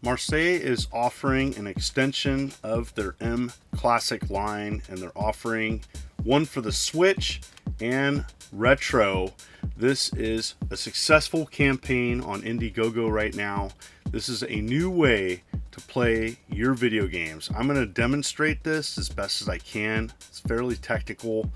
Marseille is offering an extension of their mClassic line, and they're offering one for the Switch and Retro. This is a successful campaign on Indiegogo right now. This is a new way to play your video games. I'm going to demonstrate this as best as I can. It's fairly technical,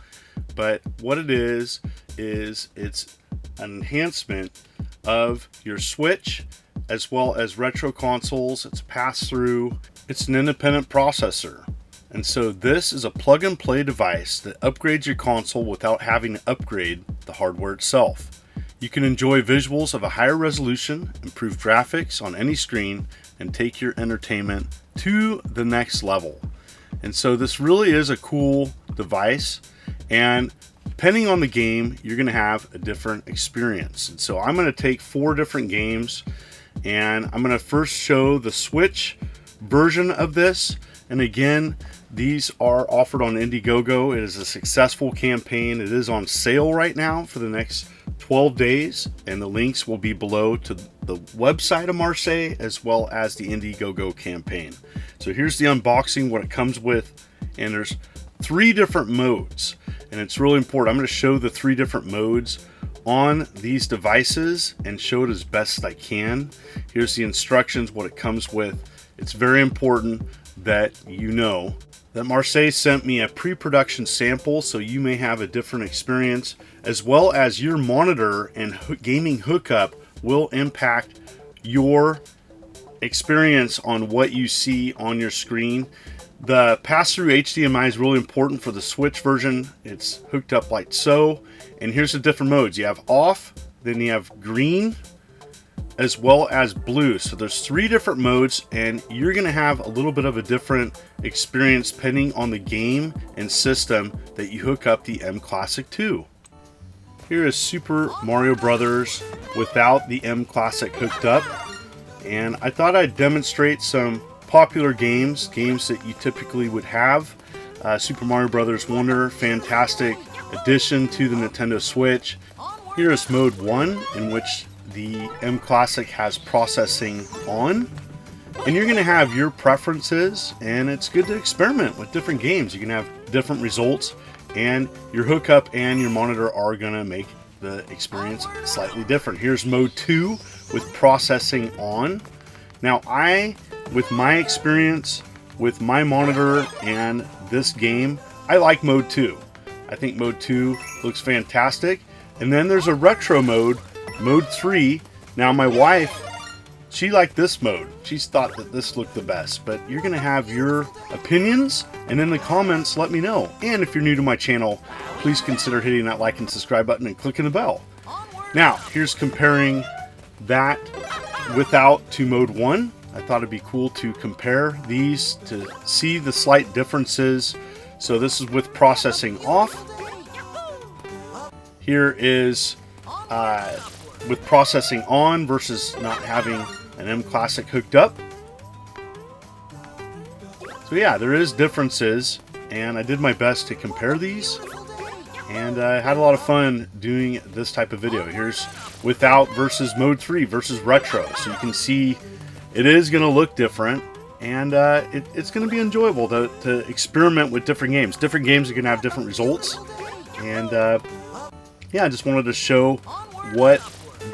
but what it is it's an enhancement of your Switch as well as retro consoles. It's pass-through. It's an independent processor. And so this is a plug-and-play device that upgrades your console without having to upgrade the hardware itself. You can enjoy visuals of a higher resolution, improved graphics on any screen, and take your entertainment to the next level. And so this really is a cool device, and depending on the game, you're going to have a different experience. And so I'm going to take 4 different games, and I'm going to first show the Switch version of this. And again, these are offered on Indiegogo. It is a successful campaign. It is on sale right now for the next 12 days, and the links will be below to the website of Marseille as well as the Indiegogo campaign. So here's the unboxing, what it comes with, and there's 3 different modes, and it's really important. I'm going to show the 3 different modes on these devices and show it as best I can. Here's the instructions, what it comes with. It's very important that you know that Marseille sent me a pre-production sample, so you may have a different experience, as well as your monitor and gaming hookup will impact your experience on what you see on your screen. The pass-through HDMI is really important for the Switch version. It's hooked up like so. And here's the different modes. You have off, then you have green, as well as blue. So there's 3 different modes, and you're going to have a little bit of a different experience depending on the game and system that you hook up the mClassic to. Here is Super Mario Brothers without the mClassic hooked up, and I thought I'd demonstrate some popular games that you typically would have. Super Mario Brothers Wonder, fantastic addition to the Nintendo Switch. Here is mode 1, in which the mClassic has processing on, and you're going to have your preferences, and it's good to experiment with different games. You can have different results, and your hookup and your monitor are going to make the experience slightly different. Here's mode 2 with processing on. Now with my experience with my monitor and this game, I like mode 2. I think mode 2 looks fantastic. And then there's a retro mode, mode 3. Now my wife, she liked this mode. She's thought that this looked the best, but you're going to have your opinions, and in the comments let me know. And if you're new to my channel, please consider hitting that like and subscribe button and clicking the bell. Now here's comparing that without to mode 1. I thought it'd be cool to compare these to see the slight differences. So this is with processing off. Here is with processing on versus not having an mClassic hooked up. So yeah, there is differences, and I did my best to compare these, and I had a lot of fun doing this type of video. Here's without versus mode 3 versus retro. So you can see it is going to look different, and it's going to be enjoyable to experiment with different games. Different games are going to have different results, and yeah, I just wanted to show what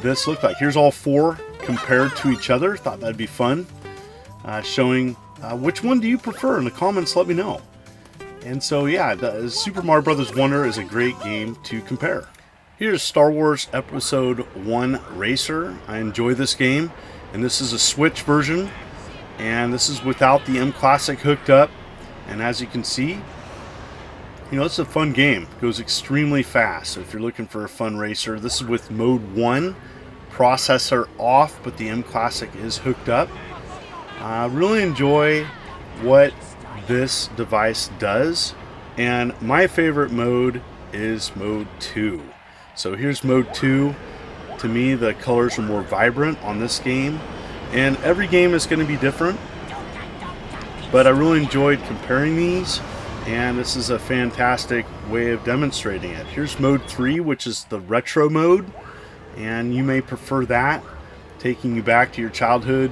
this looked like. Here's all 4 compared to each other. Thought that'd be fun, showing which one do you prefer. In the comments, let me know. And so yeah, the Super Mario Bros. Wonder is a great game to compare. Here's Star Wars Episode 1 Racer. I enjoy this game, and this is a Switch version, and this is without the mClassic hooked up. And as you can see, you know, it's a fun game. It goes extremely fast. So if you're looking for a fun racer, this is with mode 1, processor off, but the mClassic is hooked up. Really enjoy what this device does, and my favorite mode is mode 2. So here's mode 2. To me, the colors are more vibrant on this game, and every game is going to be different, but I really enjoyed comparing these, and this is a fantastic way of demonstrating it. Here's mode 3, which is the retro mode, and you may prefer that, taking you back to your childhood.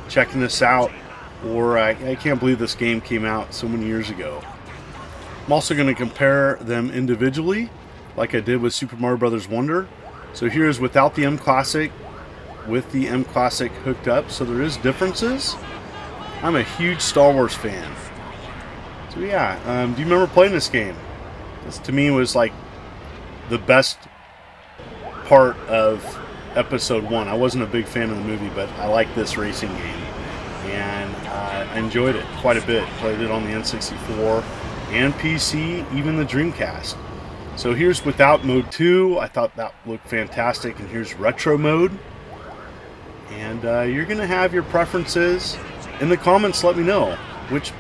checking this out, or I can't believe this game came out so many years ago. I'm also going to compare them individually, like I did with Super Mario Bros. Wonder. So here's without the mClassic, with the mClassic hooked up, so there is differences. I'm a huge Star Wars fan. So yeah, do you remember playing this game? This to me was like the best part of Episode 1. I wasn't a big fan of the movie, but I liked this racing game. And I enjoyed it quite a bit. Played it on the N64 and PC, even the Dreamcast. So here's without mode 2. I thought that looked fantastic. And here's retro mode. And you're going to have your preferences. In the comments, let me know which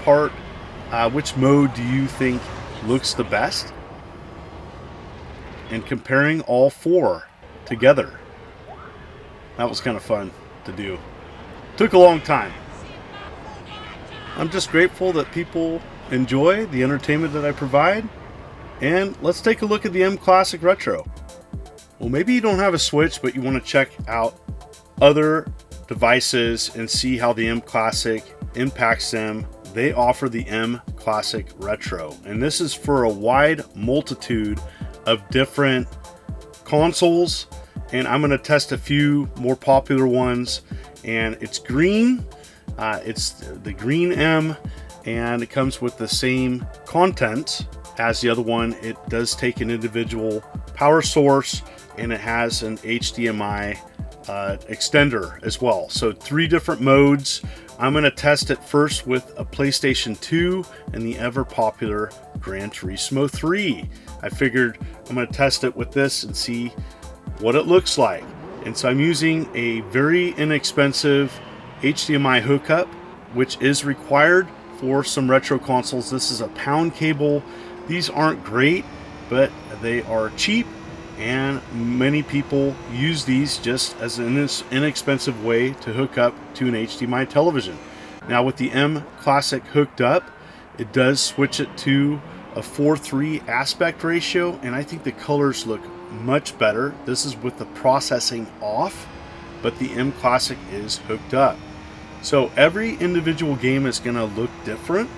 mode do you think looks the best. And comparing all 4 together. That was kind of fun to do. Took a long time. I'm just grateful that people enjoy the entertainment that I provide. And let's take a look at the mClassic Retro. Well, maybe you don't have a Switch, but you want to check out other devices and see how the mClassic impacts them. They offer the mClassic Retro. And this is for a wide multitude of different consoles. And I'm going to test a few more popular ones. And it's green. It's the green M. And it comes with the same content as the other one. It does take an individual power source, and it has an HDMI extender as well. So 3 different modes. I'm going to test it first with a PlayStation 2 and the ever popular Gran Turismo 3. I figured I'm going to test it with this and see what it looks like. And so I'm using a very inexpensive HDMI hookup, which is required for some retro consoles. This is a pound cable. These aren't great, but they are cheap, and many people use these just as an inexpensive way to hook up to an HDMI television. Now with the mClassic hooked up, it does switch it to a 4:3 aspect ratio, and I think the colors look much better. This is with the processing off, but the mClassic is hooked up. So every individual game is going to look different,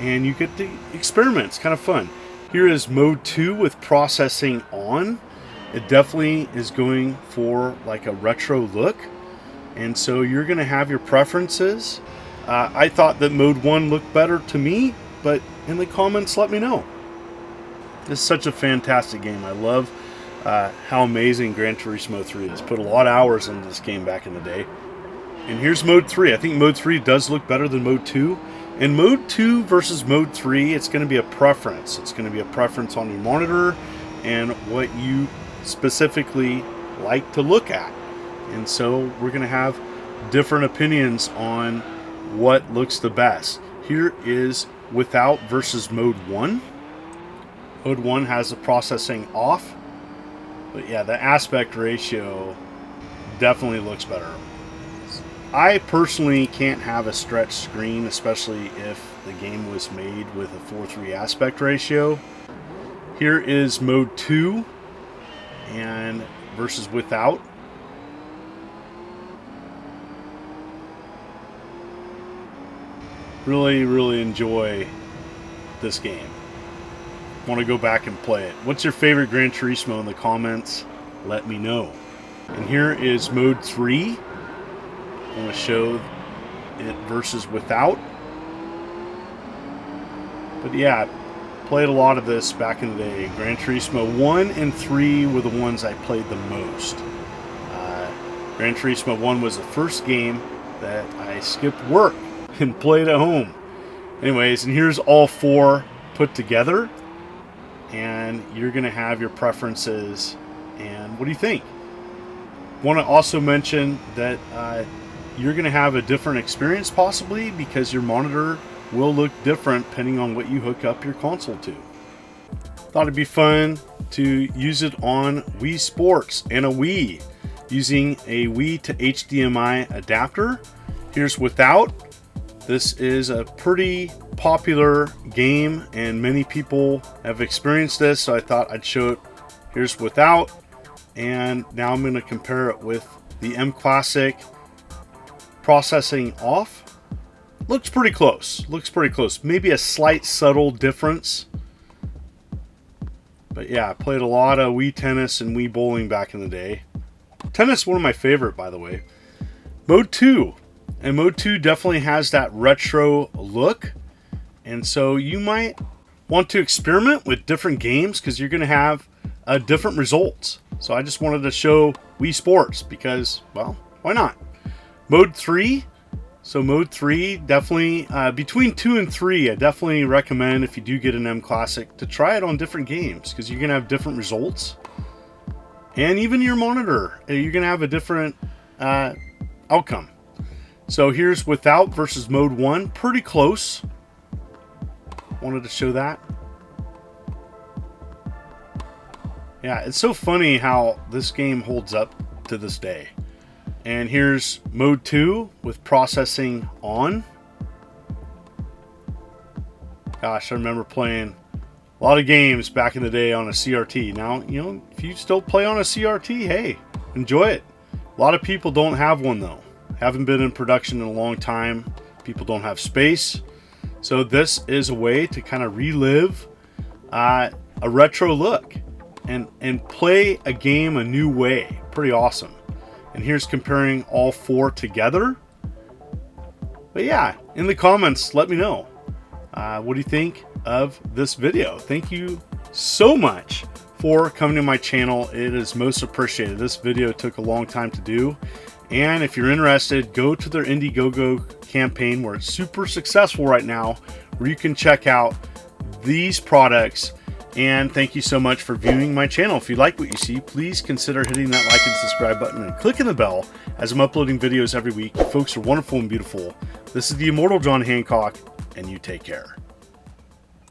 and you get to experiment. It's kind of fun. Here is mode 2 with processing on. It definitely is going for like a retro look, and so you're going to have your preferences. I thought that mode 1 looked better to me, but in the comments let me know. This is such a fantastic game. I love how amazing Gran Turismo 3 is. Put a lot of hours into this game back in the day. And here's mode 3. I think mode 3 does look better than mode 2. In mode 2 versus mode 3, it's going to be a preference. It's going to be a preference on your monitor and what you specifically like to look at. And so we're going to have different opinions on what looks the best. Here is without versus mode 1. Mode 1 has the processing off. But yeah, the aspect ratio definitely looks better. I personally can't have a stretch screen, especially if the game was made with a 4:3 aspect ratio. Here is mode 2 and versus without. Really enjoy this game. Want to go back and play it. What's your favorite Gran Turismo in the comments? Let me know. And here is mode 3. I'm going to show it versus without. But yeah, played a lot of this back in the day. Gran Turismo 1 and 3 were the ones I played the most. Gran Turismo 1 was the first game that I skipped work and played at home. Anyways, and here's all 4 put together. And you're going to have your preferences. And what do you think? Want to also mention that you're going to have a different experience possibly, because your monitor will look different depending on what you hook up your console to. Thought it'd be fun to use it on Wii Sports and a Wii using a Wii to HDMI adapter. Here's without. This is a pretty popular game and many people have experienced this, so I thought I'd show it. Here's without, and now I'm going to compare it with the mClassic. processing off. Looks pretty close. Looks pretty close. Maybe a slight subtle difference. But yeah, I played a lot of Wii Tennis and Wii Bowling back in the day. Tennis, one of my favorite, by the way. Mode 2. And Mode 2 definitely has that retro look. And so you might want to experiment with different games because you're going to have different results. So I just wanted to show Wii Sports because, well, why not? Mode 3. So Mode 3, definitely, between 2 and 3, I definitely recommend if you do get an mClassic to try it on different games because you're going to have different results. And even your monitor, you're going to have a different outcome. So here's without versus Mode 1, pretty close. Wanted to show that. Yeah, it's so funny how this game holds up to this day. And here's Mode 2 with processing on. Gosh, I remember playing a lot of games back in the day on a CRT. Now, you know, if you still play on a CRT, hey, enjoy it. A lot of people don't have one though. Haven't been in production in a long time. People don't have space. So this is a way to kind of relive a retro look and play a game a new way. Pretty awesome. And here's comparing all 4 together. But yeah, in the comments, let me know. What do you think of this video? Thank you so much for coming to my channel. It is most appreciated. This video took a long time to do. And if you're interested, go to their Indiegogo campaign where it's super successful right now, where you can check out these products. And thank you so much for viewing my channel. If you like what you see, please consider hitting that like and subscribe button and clicking the bell as I'm uploading videos every week. You folks are wonderful and beautiful. This is the Immortal John Hancock, and you take care.